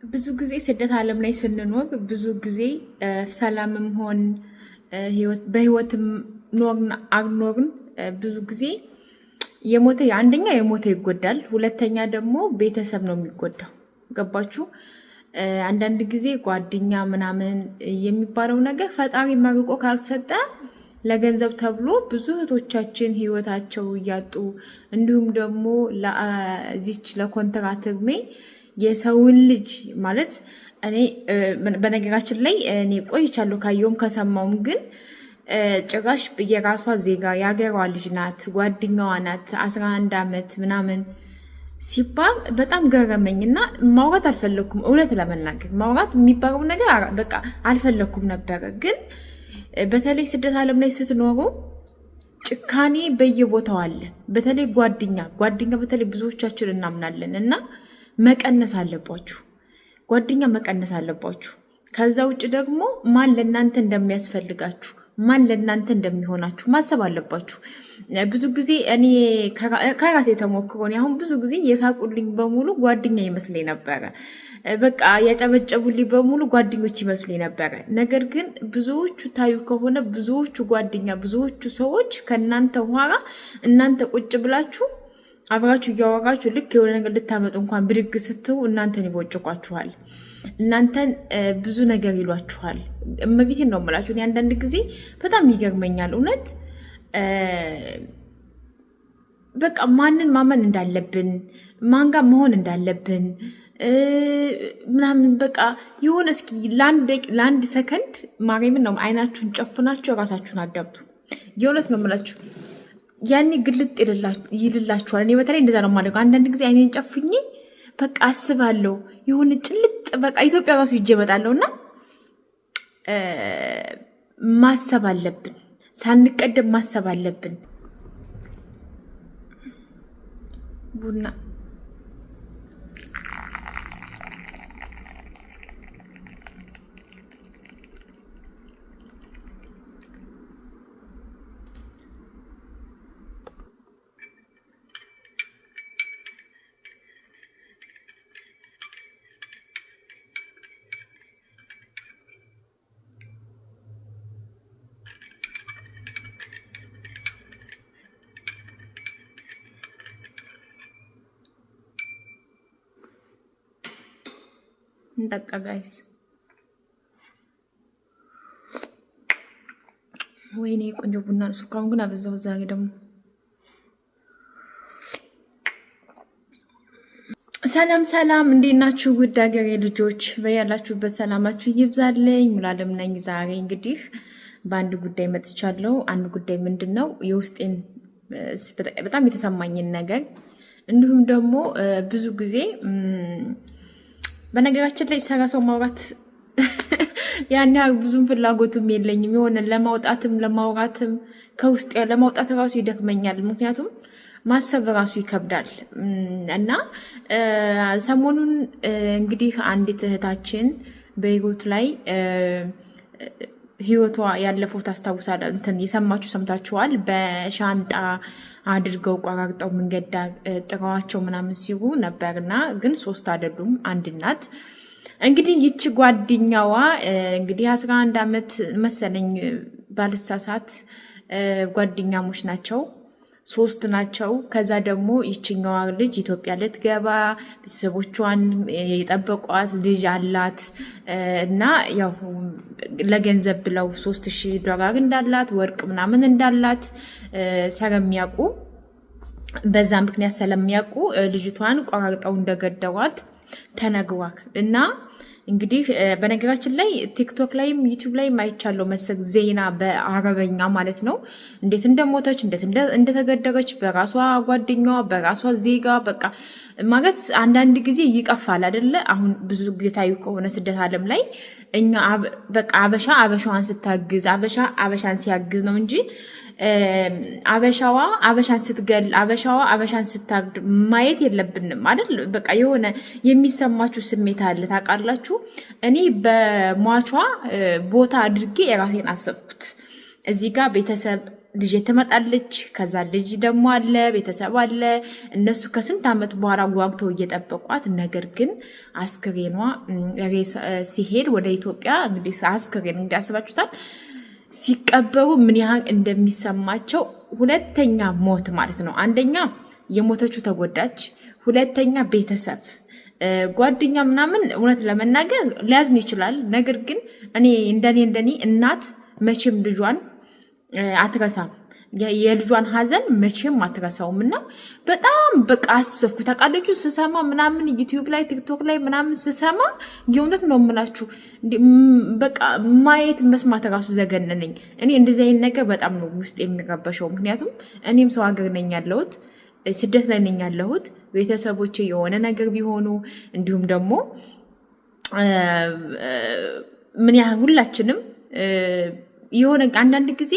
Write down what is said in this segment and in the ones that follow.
ብዙ ጊዜ ስደት ዓለም ላይ ስንኖር ብዙ ጊዜ ሰላምም ሆን በህይወትም ኖርን አልኖርን ብዙ ጊዜ የሞተ አንደኛ የሞተ ይጎዳል፣ ሁለተኛ ደግሞ ቤተሰብ ነው የሚጎዳው። ገባችሁ? አንዳንድ ጊዜ ጓደኛ ምናምን የሚባለው ነገር ፈጣሪ መርቆ ካልሰጠ ለገንዘብ ተብሎ ብዙ እህቶቻችን ህይወታቸው እያጡ እንዲሁም ደግሞ ለዚች ለኮንትራት እድሜ የሰውን ልጅ ማለት እኔ በነገራችን ላይ እኔ ቆይቻለሁ ካየውም ከሰማውም፣ ግን ጭራሽ የራሷ ዜጋ የሀገሯ ልጅ ናት ጓደኛዋ ናት 11 ዓመት ምናምን ሲባል በጣም ገረመኝ እና ማውራት አልፈለኩም። እውነት ለመናገር ማውራት የሚባለው ነገር በቃ አልፈለኩም ነበረ። ግን በተለይ ስደት ዓለም ላይ ስትኖሩ ጭካኔ በየቦታው አለ። በተለይ ጓደኛ በተለይ ብዙዎቻችን እናምናለን እና መቀነስ አለባችሁ። ጓደኛ መቀነስ አለባችሁ። ከዛ ውጭ ደግሞ ማን ለእናንተ እንደሚያስፈልጋችሁ ማን ለእናንተ እንደሚሆናችሁ ማሰብ አለባችሁ። ብዙ ጊዜ እኔ ከራሴ ተሞክሮ አሁን ብዙ ጊዜ የሳቁልኝ በሙሉ ጓደኛ ይመስለኝ ነበረ። በቃ ያጨበጨቡልኝ በሙሉ ጓደኞች ይመስሉኝ ነበረ። ነገር ግን ብዙዎቹ ታዩ ከሆነ ብዙዎቹ ሰዎች ከእናንተ ኋላ እናንተ ቁጭ ብላችሁ አብራችሁ እያወራችሁ ልክ የሆነ ነገር ልታመጡ እንኳን ብድግ ስትሩ እናንተን ይቦጭቋችኋል። እናንተን ብዙ ነገር ይሏችኋል። እመቤቴን ነው የምላችሁ። አንዳንድ ጊዜ በጣም ይገርመኛል እውነት። በቃ ማንን ማመን እንዳለብን ማን ጋር መሆን እንዳለብን ምናምን በቃ የሆነ እስኪ ለአንድ ሰከንድ ማርያምን ነው አይናችሁን ጨፍናችሁ እራሳችሁን አዳምጡ። የእውነት ነው የምላችሁ። ያኔ ግልጥ ይልላችኋል። እኔ በተለይ እንደዛ ነው የማደርገው። አንዳንድ ጊዜ አይኔን ጨፍኜ በቃ አስባለሁ ይሁን ጭልጥ በቃ ኢትዮጵያ ራሱ ይዤ እመጣለሁ እና ማሰብ አለብን። ሳንቀደም ማሰብ አለብን። ቡና እንጠጣ ጋይስ። ወይኔ ቆንጆ ቡና ነው። ስኳሩን ግን አበዛሁት ዛሬ ደግሞ። ሰላም እንዴት ናችሁ? ውድ ሀገሬ ልጆች በያላችሁበት ሰላማችሁ ይብዛልኝ። ሙሉዓለም ነኝ። ዛሬ እንግዲህ በአንድ ጉዳይ መጥቻለሁ። አንድ ጉዳይ ምንድን ነው? የውስጤን በጣም የተሰማኝን ነገር እንዲሁም ደግሞ ብዙ ጊዜ በነገራችን ላይ ሰው ማውራት ያን ያህል ብዙም ፍላጎቱም የለኝም። የሆነ ለማውራትም ከውስጥ ለማውጣት ራሱ ይደክመኛል። ምክንያቱም ማሰብ ራሱ ይከብዳል እና ሰሞኑን እንግዲህ አንዲት እህታችን በህይወት ላይ ህይወቷ ያለፈው ታስታውሳለህ? የሰማችሁ ሰምታችኋል። በሻንጣ አድርገው ቆራርጠው መንገድ ዳር ጥረዋቸው ምናምን ሲሉ ነበርና ግን 3 አይደሉም፣ አንድ ናት። እንግዲህ ይቺ ጓደኛዋ እንግዲህ 11 ዓመት መሰለኝ ባልሳሳት ጓደኛሞች ናቸው፣ 3 ናቸው። ከዛ ደግሞ ይችኛዋ ልጅ ኢትዮጵያ ልትገባ ቤተሰቦቿን የጠበቋት ልጅ አላት እና ያው ለገንዘብ ብለው $3000 እንዳላት ወርቅ ምናምን እንዳላት ስለሚያውቁ በዛ ምክንያት ስለሚያውቁ ልጅቷን ቆራርጠው እንደገደዋት ተነግሯል። እና እንግዲህ በነገራችን ላይ ቲክቶክ ላይም ዩቲዩብ ላይም አይቻለው መሰል ዜና በአረበኛ ማለት ነው። እንዴት እንደሞተች እንዴት እንደተገደረች በራሷ ጓደኛዋ በራሷ ዜጋ በቃ ማለት አንዳንድ ጊዜ ይቀፋል አይደለ? አሁን ብዙ ጊዜ ታዩ ከሆነ ስደት ዓለም ላይ እኛ በቃ አበሻዋን ስታግዝ አበሻን ሲያግዝ ነው እንጂ አበሻን ስትገል አበሻን ስታግድ ማየት የለብንም አይደል? በቃ የሆነ የሚሰማችሁ ስሜት አለ ታውቃላችሁ። እኔ በሟቿ ቦታ አድርጌ የራሴን አሰብኩት። እዚህ ጋር ቤተሰብ ልጅ ትመጣለች። ከዛ ልጅ ደግሞ አለ፣ ቤተሰብ አለ። እነሱ ከስንት ዓመት በኋላ ጓጉተው እየጠበቋት፣ ነገር ግን አስክሬኗ ሲሄድ ወደ ኢትዮጵያ እንግዲህ አስክሬን እንግዲህ አስባችሁታል ሲቀበሩ ምን ያህል እንደሚሰማቸው። ሁለተኛ ሞት ማለት ነው። አንደኛ የሞተችው ተጎዳች፣ ሁለተኛ ቤተሰብ ጓደኛ ምናምን እውነት ለመናገር ሊያዝን ይችላል። ነገር ግን እኔ እንደኔ እናት መቼም ልጇን አትረሳም። የልጇን ሀዘን መቼም አትረሳውም። እና በጣም በቃ አሰብኩ ታውቃለች ስሰማ ምናምን ዩቲዩብ ላይ ቲክቶክ ላይ ምናምን ስሰማ የእውነት ነው የምላችሁ በቃ ማየት መስማት ራሱ ዘገነነኝ። እኔ እንደዚህ አይነት ነገር በጣም ነው ውስጥ የሚረበሸው። ምክንያቱም እኔም ሰው ሀገር ነኝ ያለሁት፣ ስደት ላይ ነኝ ያለሁት። ቤተሰቦቼ የሆነ ነገር ቢሆኑ እንዲሁም ደግሞ ምን ያህል ሁላችንም የሆነ አንዳንድ ጊዜ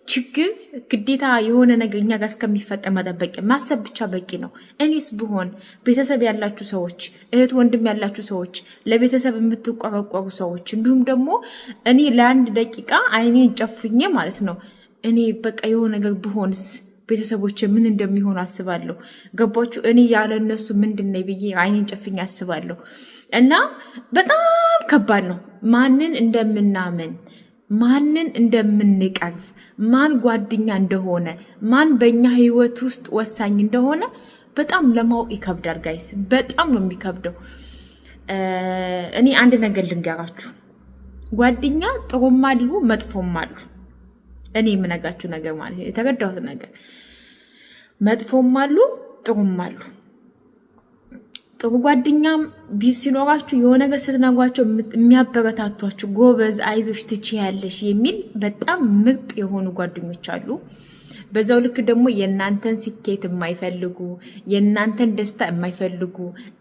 ችግር ግዴታ የሆነ ነገር እኛ ጋር እስከሚፈጠር መጠበቅ ማሰብ ብቻ በቂ ነው። እኔስ ብሆን ቤተሰብ ያላችሁ ሰዎች፣ እህት ወንድም ያላችሁ ሰዎች፣ ለቤተሰብ የምትቆረቆሩ ሰዎች እንዲሁም ደግሞ እኔ ለአንድ ደቂቃ አይኔን ጨፍኜ ማለት ነው እኔ በቃ የሆነ ነገር ብሆንስ ቤተሰቦች ምን እንደሚሆኑ አስባለሁ። ገባችሁ? እኔ ያለ እነሱ ምንድን ነኝ ብዬ አይኔን ጨፍኜ አስባለሁ። እና በጣም ከባድ ነው። ማንን እንደምናምን፣ ማንን እንደምንቀርብ፣ ማን ጓደኛ እንደሆነ፣ ማን በእኛ ህይወት ውስጥ ወሳኝ እንደሆነ በጣም ለማወቅ ይከብዳል ጋይስ፣ በጣም ነው የሚከብደው። እኔ አንድ ነገር ልንገራችሁ፣ ጓደኛ ጥሩም አሉ መጥፎም አሉ። እኔ የምነጋችሁ ነገር ማለት ነው የተረዳሁት ነገር መጥፎም አሉ ጥሩም አሉ። ጥሩ ጓደኛም ሲኖራችሁ የሆነ ነገር ስትነጓቸው የሚያበረታቷችሁ ጎበዝ፣ አይዞሽ፣ ትችያለሽ የሚል በጣም ምርጥ የሆኑ ጓደኞች አሉ። በዛው ልክ ደግሞ የእናንተን ስኬት የማይፈልጉ የእናንተን ደስታ የማይፈልጉ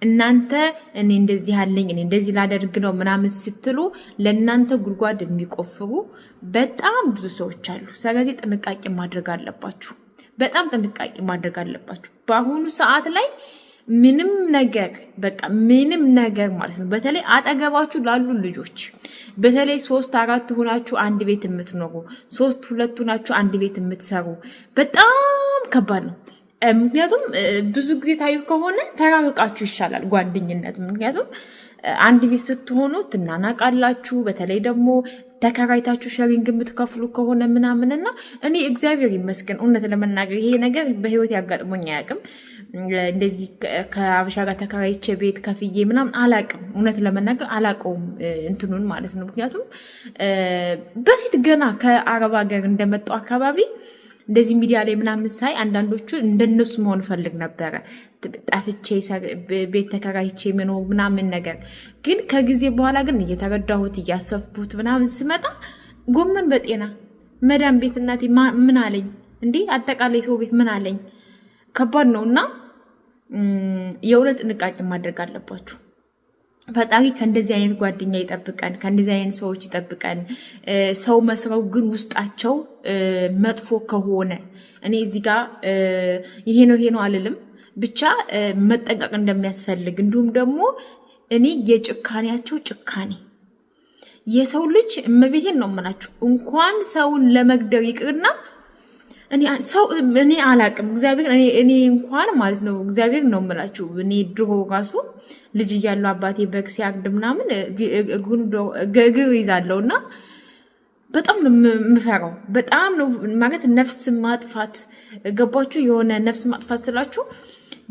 እናንተ እኔ እንደዚህ አለኝ እኔ እንደዚህ ላደርግ ነው ምናምን ስትሉ ለእናንተ ጉድጓድ የሚቆፍሩ በጣም ብዙ ሰዎች አሉ። ስለዚህ ጥንቃቄ ማድረግ አለባችሁ። በጣም ጥንቃቄ ማድረግ አለባችሁ። በአሁኑ ሰዓት ላይ ምንም ነገር በቃ ምንም ነገር ማለት ነው። በተለይ አጠገባችሁ ላሉ ልጆች በተለይ 3-4 ሆናችሁ አንድ ቤት የምትኖሩ 3-2 ሆናችሁ አንድ ቤት የምትሰሩ በጣም ከባድ ነው። ምክንያቱም ብዙ ጊዜ ታዩ ከሆነ ተራርቃችሁ ይሻላል ጓደኝነት። ምክንያቱም አንድ ቤት ስትሆኑ ትናናቃላችሁ። በተለይ ደግሞ ተከራይታችሁ ሸሪንግ የምትከፍሉ ከሆነ ምናምንና እኔ እግዚአብሔር ይመስገን እውነት ለመናገር ይሄ ነገር በህይወት ያጋጥሞኝ አያውቅም። እንደዚህ ከአበሻ ጋር ተከራይቼ ቤት ከፍዬ ምናምን አላውቅም። እውነት ለመናገር አላውቀውም እንትኑን ማለት ነው። ምክንያቱም በፊት ገና ከአረብ ሀገር እንደመጣው አካባቢ እንደዚህ ሚዲያ ላይ ምናምን ሳይ አንዳንዶቹ እንደነሱ መሆን ፈልግ ነበረ። ጠፍቼ ቤት ተከራይቼ መኖር ምናምን ነገር ግን ከጊዜ በኋላ ግን እየተረዳሁት እያሰብኩት ምናምን ስመጣ ጎመን በጤና መዳም ቤት እናቴ ምን አለኝ እንዴ አጠቃላይ ሰው ቤት ምን አለኝ። ከባድ ነው እና የእውነት ጥንቃቄ ማድረግ አለባችሁ። ፈጣሪ ከእንደዚህ አይነት ጓደኛ ይጠብቀን፣ ከእንደዚህ አይነት ሰዎች ይጠብቀን። ሰው መስረው ግን ውስጣቸው መጥፎ ከሆነ እኔ እዚህ ጋር ይሄ ነው አልልም፣ ብቻ መጠንቀቅ እንደሚያስፈልግ እንዲሁም ደግሞ እኔ የጭካኔያቸው ጭካኔ የሰው ልጅ እመቤቴን ነው የምላችሁ እንኳን ሰውን ለመግደር ይቅርና እኔ አላቅም እግዚአብሔር እኔ እንኳን ማለት ነው እግዚአብሔር ነው የምላችሁ። እኔ ድሮ ራሱ ልጅ እያለሁ አባቴ በግ ሲያግድ ምናምን እግር ይዛለሁ እና በጣም ነው የምፈራው። በጣም ነው ማለት ነፍስ ማጥፋት ገባችሁ? የሆነ ነፍስ ማጥፋት ስላችሁ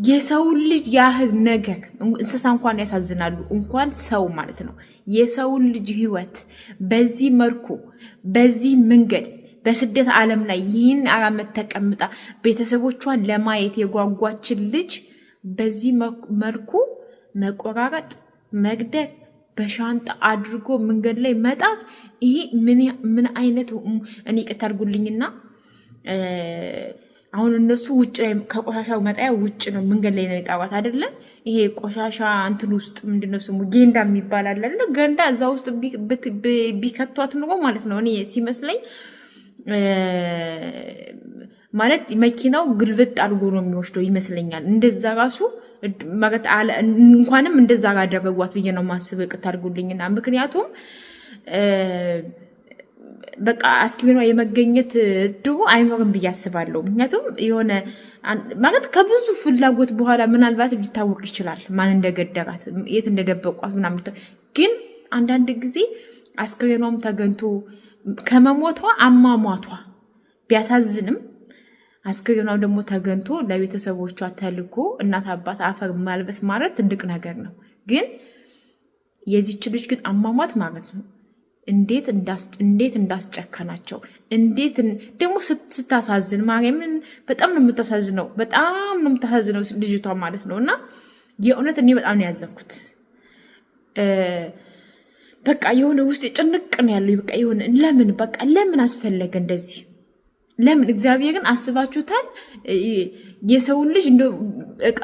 የሰው ልጅ ያህል ነገር እንስሳ እንኳን ያሳዝናሉ፣ እንኳን ሰው ማለት ነው። የሰው ልጅ ህይወት በዚህ መልኩ በዚህ መንገድ በስደት ዓለም ላይ ይህን ዓመት ተቀምጣ ቤተሰቦቿን ለማየት የጓጓችን ልጅ በዚህ መልኩ መቆራረጥ፣ መግደል፣ በሻንጣ አድርጎ መንገድ ላይ መጣል ይሄ ምን አይነት እኔ ቅት አድርጉልኝና አሁን እነሱ ውጭ ላይ ከቆሻሻው መጣያ ውጭ ነው መንገድ ላይ ነው የጣዋት አይደለ? ይሄ ቆሻሻ እንትን ውስጥ ምንድነው ስሙ ጌንዳ የሚባል አለ አይደለ? ገንዳ እዛ ውስጥ ቢከቷት ኑሮ ማለት ነው እኔ ሲመስለኝ ማለት መኪናው ግልብጥ አድርጎ ነው የሚወስደው ይመስለኛል። እንደዛ ራሱ ማለት እንኳንም እንደዛ ጋር አደረጓት ብዬ ነው ማስበው። ቅት አድርጉልኝና ምክንያቱም በቃ አስክሬኗ የመገኘት እድሉ አይኖርም ብዬ አስባለሁ። ምክንያቱም የሆነ ማለት ከብዙ ፍላጎት በኋላ ምናልባት ሊታወቅ ይችላል ማን እንደገደራት የት እንደደበቋት ምናምን። ግን አንዳንድ ጊዜ አስክሬኗም ተገኝቶ ከመሞቷ አሟሟቷ ቢያሳዝንም አስክሬኗ ደግሞ ተገኝቶ ለቤተሰቦቿ ተልኮ እናት አባት አፈር ማልበስ ማለት ትልቅ ነገር ነው። ግን የዚች ልጅ ግን አሟሟት ማለት ነው እንዴት እንዳስጨከናቸው እንዴት ደግሞ ስታሳዝን ማርያምን በጣም ነው የምታሳዝነው። በጣም ነው የምታሳዝነው ልጅቷ ማለት ነው። እና የእውነት እኔ በጣም ነው ያዘንኩት። በቃ የሆነ ውስጥ ጭንቅ ነው ያለው። በቃ የሆነ ለምን አስፈለገ እንደዚህ? ለምን እግዚአብሔርን አስባችሁታል? የሰውን ልጅ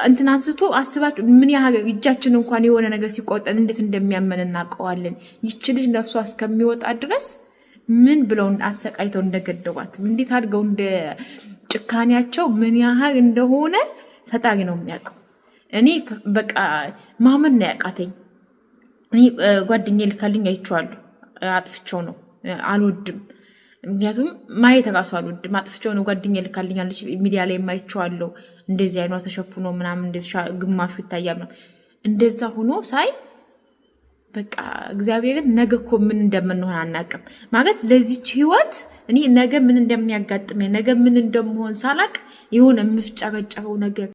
እንትን አንስቶ አስባችሁ ምን ያህል እጃችን እንኳን የሆነ ነገር ሲቆጠን እንዴት እንደሚያመን እናውቀዋለን። ይች ልጅ ነፍሷ እስከሚወጣ ድረስ ምን ብለው አሰቃይተው እንደገደሏት እንዴት አድርገው እንደ ጭካኔያቸው ምን ያህል እንደሆነ ፈጣሪ ነው የሚያውቀው። እኔ በቃ ማመን ነው ያቃተኝ። እኔ ጓደኛዬ ልካልኝ አይቼዋለሁ። አጥፍቼው ነው አልወድም። ምክንያቱም ማየት ራሱ አልወድም። አጥፍቼው ነው ጓደኛዬ ልካልኛለች። ሚዲያ ላይ የማይቼዋለሁ። እንደዚህ አይኗ ተሸፍኖ ምናምን እንደዚህ ግማሹ ይታያል። እንደዛ ሆኖ ሳይ በቃ እግዚአብሔርን ነገ እኮ ምን እንደምንሆን አናውቅም። ማለት ለዚች ህይወት እኔ ነገ ምን እንደሚያጋጥመኝ ነገ ምን እንደምሆን ሳላቅ የሆነ የምፍጨረጨረው ነገር